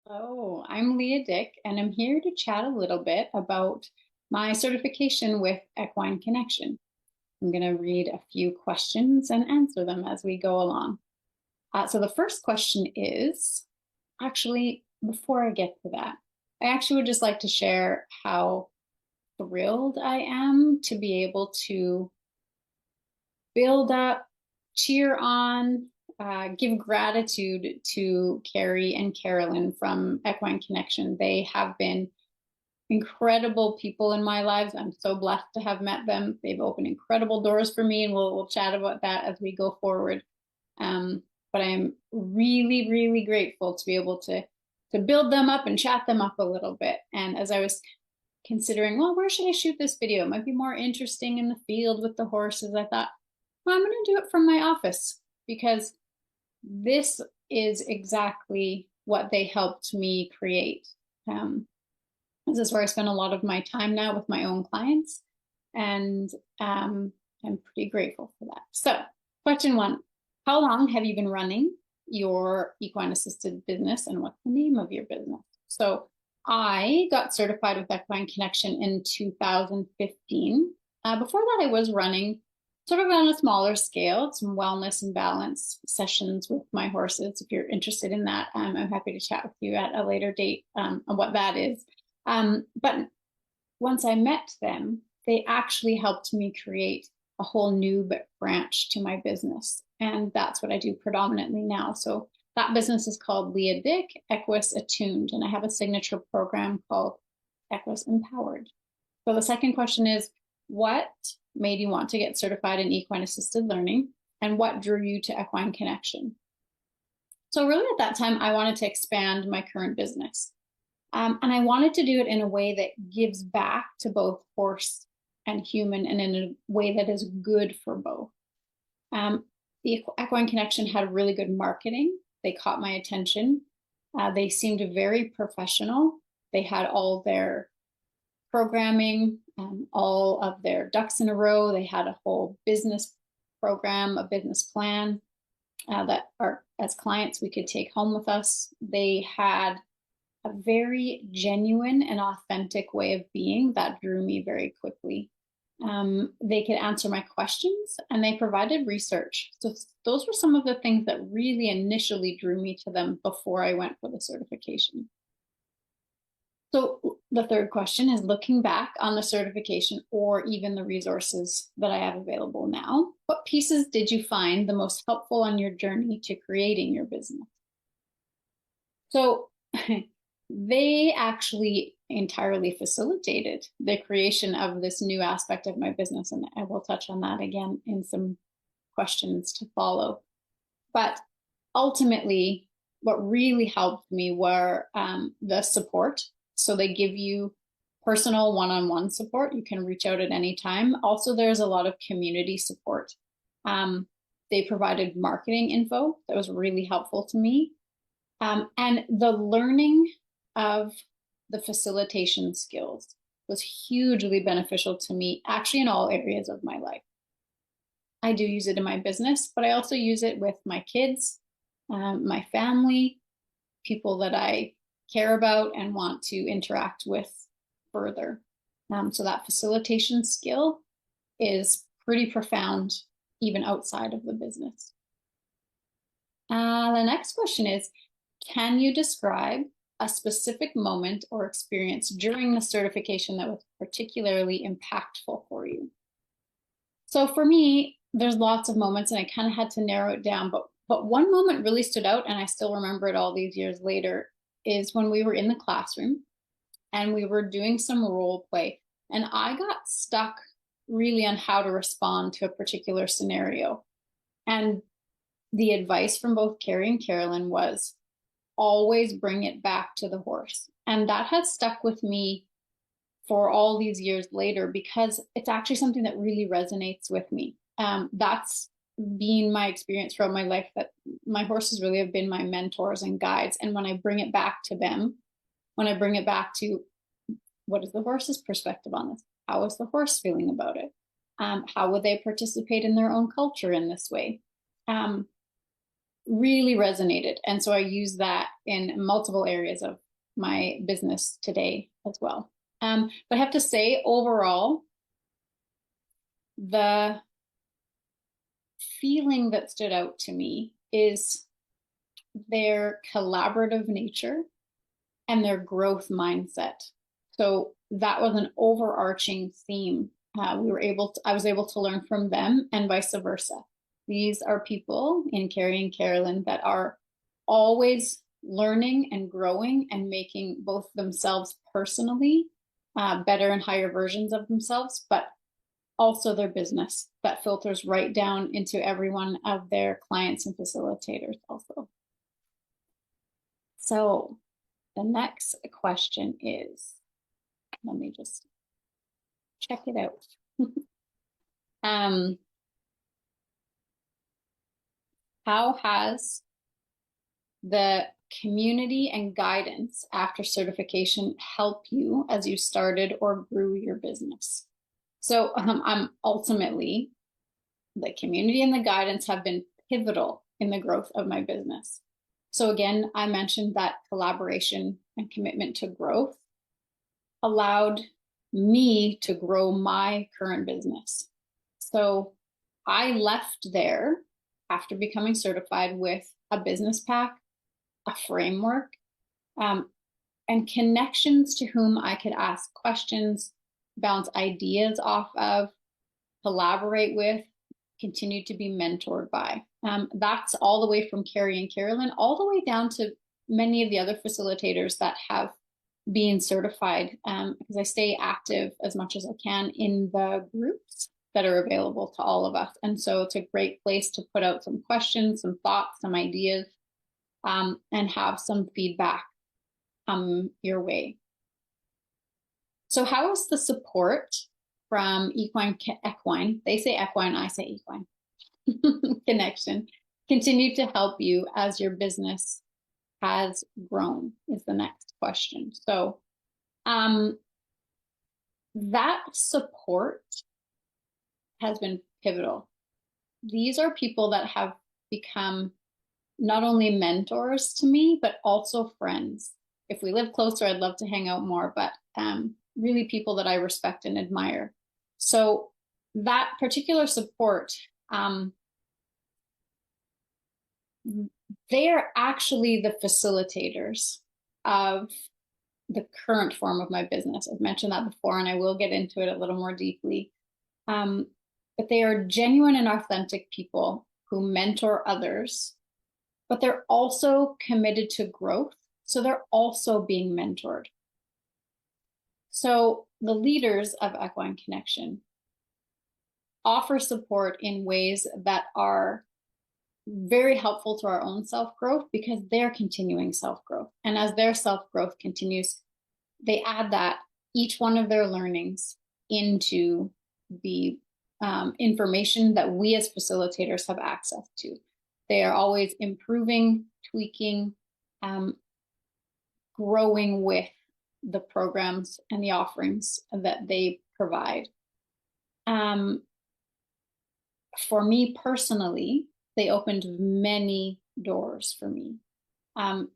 Oh, I'm Leah Dick, and I'm here to chat a little bit about my certification with Equine Connection. I'm going to read a few questions and answer them as we go along. So the first question is actually, before I get to that, I actually would just like to share how thrilled I am to be able to build up, cheer on, give gratitude to Carrie and Carolyn from Equine Connection. They have been incredible people in my lives. I'm so blessed to have met them. They've opened incredible doors for me, and we'll chat about that as we go forward. But I'm really, really grateful to be able to build them up and chat them up a little bit. And as I was considering, well, where should I shoot this video? It might be more interesting in the field with the horses. I thought, well, I'm going to do it from my office because this is exactly what they helped me create. This is where I spend a lot of my time now with my own clients, and I'm pretty grateful for that. So, question one, how long have you been running your equine assisted business, and what's the name of your business? So, I got certified with Equine Connection in 2015. Before that, I was running sort of on a smaller scale, some wellness and balance sessions with my horses. If you're interested in that, I'm happy to chat with you at a later date on what that is. But once I met them, they actually helped me create a whole new branch to my business. And that's what I do predominantly now. So that business is called Leah Dick, Equus Attuned, and I have a signature program called Equus Empowered. So the second question is, what made you want to get certified in equine assisted learning, and what drew you to Equine Connection? So really at that time, I wanted to expand my current business. And I wanted to do it in a way that gives back to both horse and human, and in a way that is good for both. The Equine Connection had really good marketing. They caught my attention. They seemed very professional. They had all their programming, all of their ducks in a row. They had a whole business program, a business plan that as clients we could take home with us. They had a very genuine and authentic way of being that drew me very quickly. They could answer my questions, and they provided research. So those were some of the things that really initially drew me to them before I went for the certification. So the third question is, looking back on the certification or even the resources that I have available now, what pieces did you find the most helpful on your journey to creating your business? So they actually entirely facilitated the creation of this new aspect of my business. And I will touch on that again in some questions to follow. But ultimately, what really helped me were the support. So they give you personal one-on-one support. You can reach out at any time. Also, there's a lot of community support. They provided marketing info that was really helpful to me. And the learning of the facilitation skills was hugely beneficial to me, actually in all areas of my life. I do use it in my business, but I also use it with my kids, my family, people that I care about and want to interact with further. So that facilitation skill is pretty profound, even outside of the business. The next question is, can you describe a specific moment or experience during the certification that was particularly impactful for you? So for me, there's lots of moments, and I kind of had to narrow it down, but one moment really stood out, and I still remember it all these years later, is when we were in the classroom and we were doing some role play, and I got stuck really on how to respond to a particular scenario. And the advice from both Carrie and Carolyn was, always bring it back to the horse. And that has stuck with me for all these years later, because it's actually something that really resonates with me. That's been my experience throughout my life, that my horses really have been my mentors and guides. And when I bring it back to them, when I bring it back to what is the horse's perspective on this? How is the horse feeling about it? How would they participate in their own culture in this way? really resonated. And so I use that in multiple areas of my business today as well. But I have to say, overall, the feeling that stood out to me is their collaborative nature and their growth mindset. So that was an overarching theme. I was able to learn from them and vice versa. These are people in Carrie and Carolyn that are always learning and growing and making both themselves personally better and higher versions of themselves, but also their business that filters right down into every one of their clients and facilitators also. So the next question is, let me just check it out. How has the community and guidance after certification help you as you started or grew your business? So I'm ultimately, the community and the guidance have been pivotal in the growth of my business. So again, I mentioned that collaboration and commitment to growth allowed me to grow my current business. So I left there after becoming certified with a business pack, a framework, and connections to whom I could ask questions, bounce ideas off of, collaborate with, continue to be mentored by. That's all the way from Carrie and Carolyn, all the way down to many of the other facilitators that have been certified, because I stay active as much as I can in the groups that are available to all of us. And so it's a great place to put out some questions, some thoughts, some ideas, and have some feedback come your way. So how is the support from Equine, they say equine, I say equine, connection, continue to help you as your business has grown is the next question. So that support has been pivotal. These are people that have become not only mentors to me, but also friends. If we live closer, I'd love to hang out more, but really people that I respect and admire. So that particular support, they are actually the facilitators of the current form of my business. I've mentioned that before, and I will get into it a little more deeply. But they are genuine and authentic people who mentor others, but they're also committed to growth. So they're also being mentored. So the leaders of Equine Connection offer support in ways that are very helpful to our own self-growth because they're continuing self-growth. And as their self-growth continues, they add that each one of their learnings into the information that we as facilitators have access to. They are always improving, tweaking, growing with the programs and the offerings that they provide. For me personally, they opened many doors for me.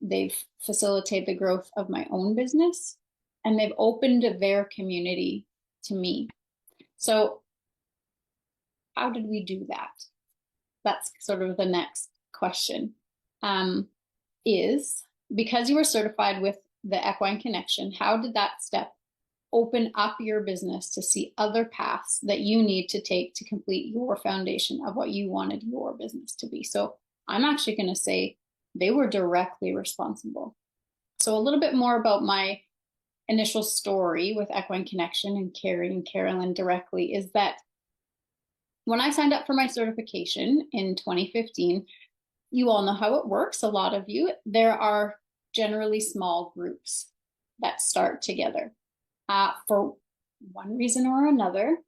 They've facilitated the growth of my own business, and they've opened their community to me. So how did we do that? That's sort of the next question. Is because you were certified with the Equine Connection, how did that step open up your business to see other paths that you need to take to complete your foundation of what you wanted your business to be? So I'm actually going to say they were directly responsible. So a little bit more about my initial story with Equine Connection and Carrie and Carolyn directly is that when I signed up for my certification in 2015, you all know how it works, a lot of you. There are generally small groups that start together. For one reason or another,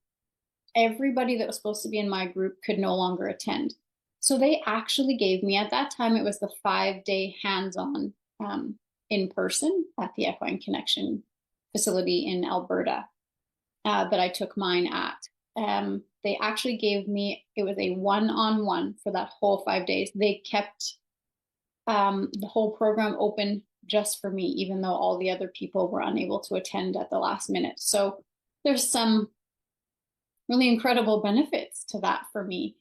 everybody that was supposed to be in my group could no longer attend. So they actually gave me, at that time, it was the 5-day hands-on in person at the Equine Connection facility in Alberta that I took mine at. They actually gave me, it was a one-on-one for that whole 5 days. They kept the whole program open just for me, even though all the other people were unable to attend at the last minute. So there's some really incredible benefits to that for me.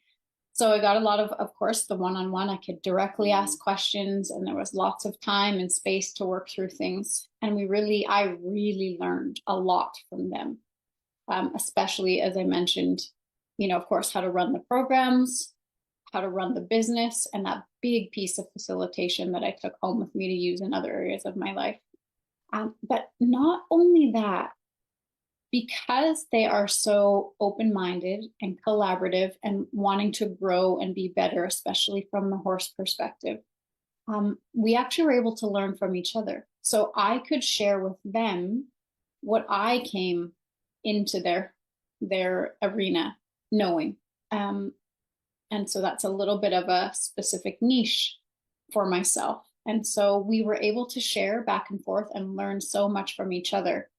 So I got a lot of course, the one-on-one, I could directly ask questions, and there was lots of time and space to work through things. And I really learned a lot from them, especially as I mentioned, of course, how to run the programs, how to run the business, and that big piece of facilitation that I took home with me to use in other areas of my life. But not only that, because they are so open-minded and collaborative and wanting to grow and be better, especially from the horse perspective, we actually were able to learn from each other. So I could share with them what I came into their arena knowing. And so that's a little bit of a specific niche for myself. And so we were able to share back and forth and learn so much from each other.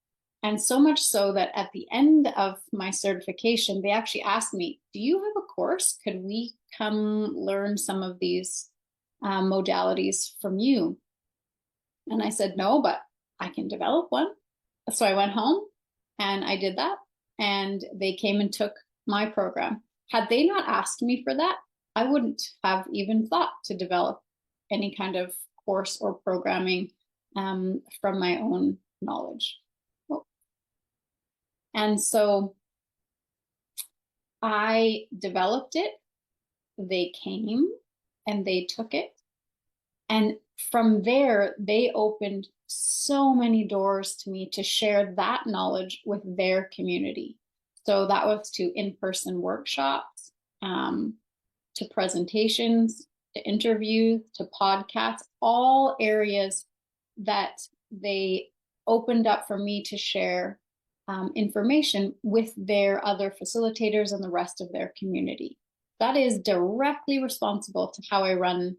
And so much so that at the end of my certification, they actually asked me, do you have a course? Could we come learn some of these modalities from you? And I said, no, but I can develop one. So I went home and I did that. And they came and took my program. Had they not asked me for that, I wouldn't have even thought to develop any kind of course or programming from my own knowledge. And so I developed it. They came and they took it. And from there, they opened so many doors to me to share that knowledge with their community. So that was to in-person workshops, to presentations, to interviews, to podcasts, all areas that they opened up for me to share information with their other facilitators and the rest of their community. That is directly responsible to how I run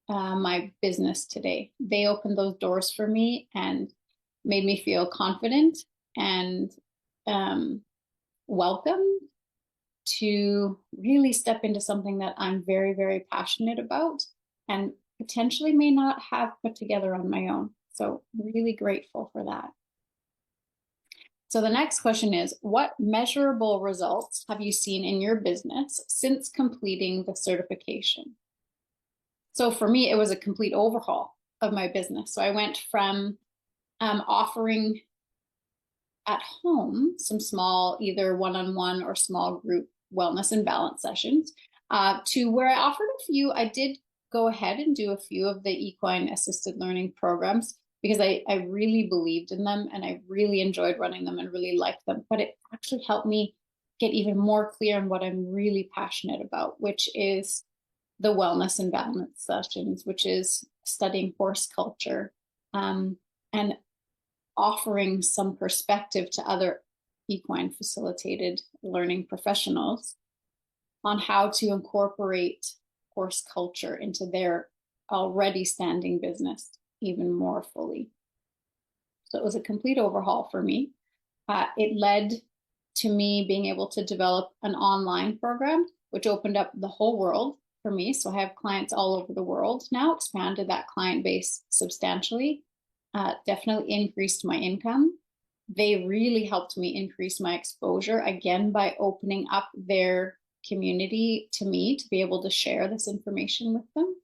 my business today. They opened those doors for me and made me feel confident and welcome to really step into something that I'm very, very passionate about and potentially may not have put together on my own. So really grateful for that. So the next question is, what measurable results have you seen in your business since completing the certification? So for me, it was a complete overhaul of my business. So I went from offering at home some small, either one-on-one or small group wellness and balance sessions, to where I offered a few. I did go ahead and do a few of the equine assisted learning programs because I really believed in them and I really enjoyed running them and really liked them. But it actually helped me get even more clear on what I'm really passionate about, which is the wellness and balance sessions, which is studying horse culture, and offering some perspective to other equine facilitated learning professionals on how to incorporate horse culture into their already standing business even more fully. So it was a complete overhaul for me. It led to me being able to develop an online program, which opened up the whole world for me. So I have clients all over the world now, expanded that client base substantially, definitely increased my income. They really helped me increase my exposure, again, by opening up their community to me to be able to share this information with them.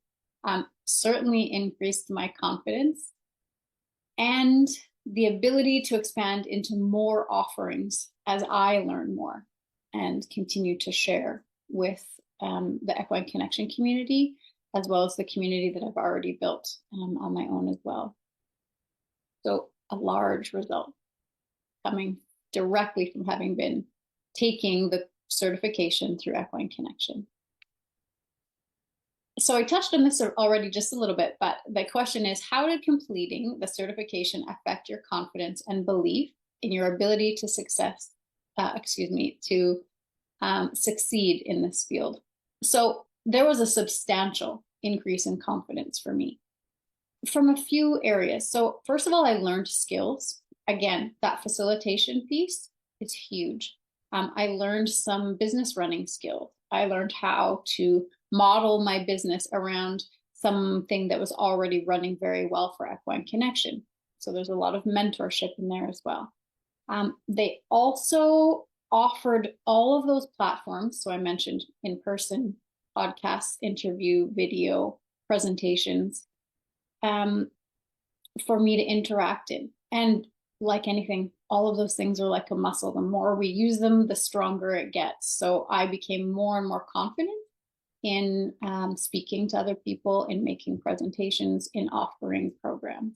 Certainly increased my confidence and the ability to expand into more offerings as I learn more and continue to share with the Equine Connection community, as well as the community that I've already built on my own as well. So a large result coming directly from having been taking the certification through Equine Connection. So I touched on this already just a little bit, but the question is, how did completing the certification affect your confidence and belief in your ability to succeed in this field? So there was a substantial increase in confidence for me from a few areas. So first of all, I learned skills. Again, that facilitation piece is huge. I learned some business running skills. I learned how to model my business around something that was already running very well for Equine Connection. So there's a lot of mentorship in there as well. They also offered all of those platforms. So I mentioned in-person podcasts, interview, video, presentations, for me to interact in. And like anything, all of those things are like a muscle. The more we use them, the stronger it gets. So I became more and more confident in speaking to other people, in making presentations, in offering programs.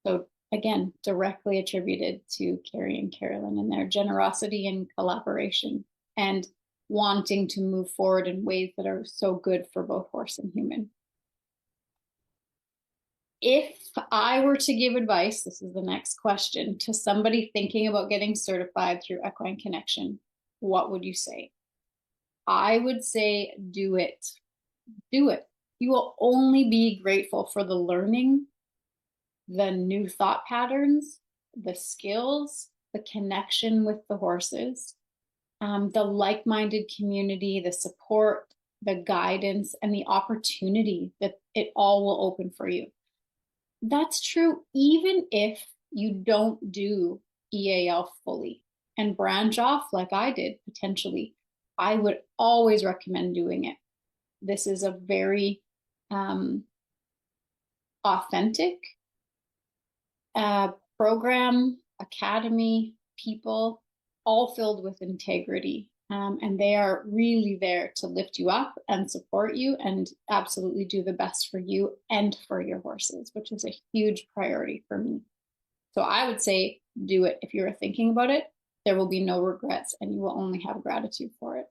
So again, directly attributed to Carrie and Carolyn and their generosity and collaboration and wanting to move forward in ways that are so good for both horse and human. If I were to give advice, this is the next question, to somebody thinking about getting certified through Equine Connection, what would you say? I would say do it. Do it. You will only be grateful for the learning, the new thought patterns, the skills, the connection with the horses, the like-minded community, the support, the guidance, and the opportunity that it all will open for you. That's true even if you don't do EAL fully and branch off like I did potentially. I would always recommend doing it. This is a very authentic program, academy, people, all filled with integrity. And they are really there to lift you up and support you and absolutely do the best for you and for your horses, which is a huge priority for me. So I would say do it. If you're thinking about it, there will be no regrets and you will only have gratitude for it.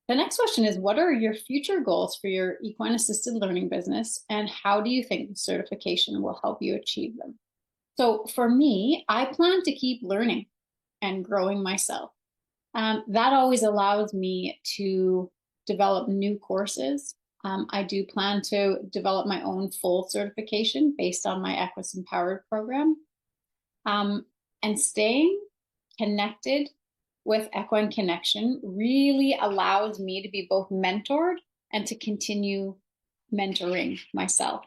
The next question is, what are your future goals for your equine assisted learning business, and how do you think the certification will help you achieve them? So for me, I plan to keep learning and growing myself. That always allows me to develop new courses. I do plan to develop my own full certification based on my Equus Empowered program. And staying connected with Equine Connection really allows me to be both mentored and to continue mentoring myself.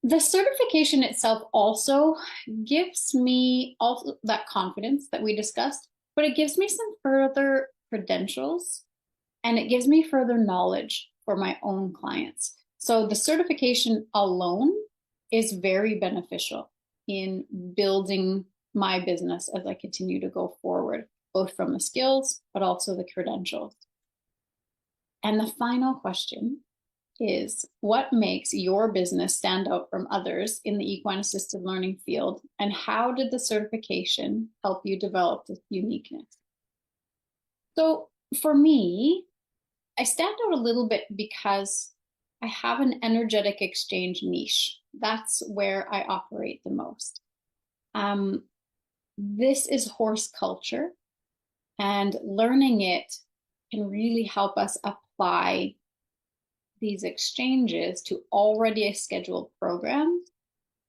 The certification itself also gives me also that confidence that we discussed, but it gives me some further credentials and it gives me further knowledge for my own clients. So the certification alone is very beneficial in building my business as I continue to go forward, both from the skills, but also the credentials. And the final question is, what makes your business stand out from others in the equine assisted learning field, and how did the certification help you develop this uniqueness? So for me, I stand out a little bit because I have an energetic exchange niche. That's where I operate the most. This is horse culture, and learning it can really help us apply these exchanges to already scheduled programs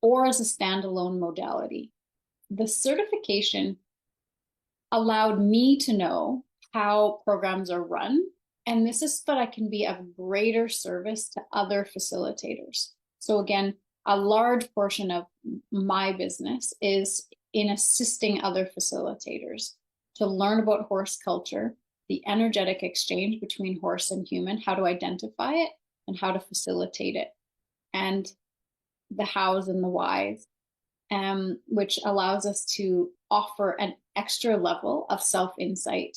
or as a standalone modality. The certification allowed me to know how programs are run, and this is so that I can be of greater service to other facilitators. So again, a large portion of my business is in assisting other facilitators to learn about horse culture, the energetic exchange between horse and human, how to identify it and how to facilitate it, and the hows and the whys, which allows us to offer an extra level of self-insight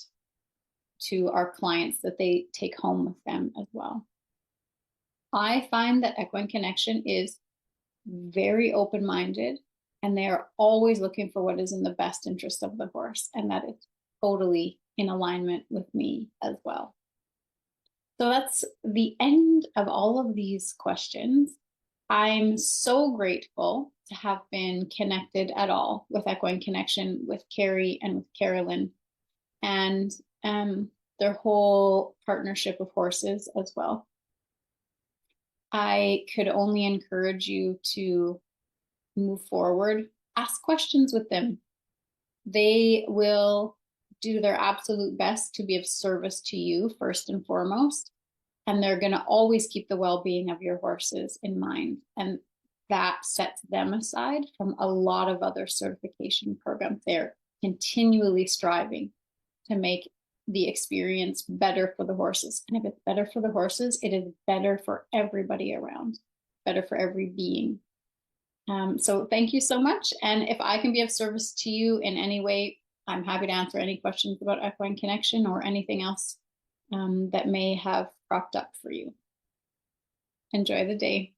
to our clients that they take home with them as well. I find that Equine Connection is very open-minded, and they are always looking for what is in the best interest of the horse, and that is totally in alignment with me as well. So that's the end of all of these questions. I'm so grateful to have been connected at all with Equine Connection, with Carrie and with Carolyn, and their whole partnership of horses as well. I could only encourage you to move forward, ask questions with them. They will do their absolute best to be of service to you first and foremost. And they're going to always keep the well-being of your horses in mind. And that sets them aside from a lot of other certification programs. They're continually striving to make the experience better for the horses. And if it's better for the horses, it is better for everybody around, better for every being. So thank you so much. And if I can be of service to you in any way, I'm happy to answer any questions about Equine Connection or anything else that may have cropped up for you. Enjoy the day.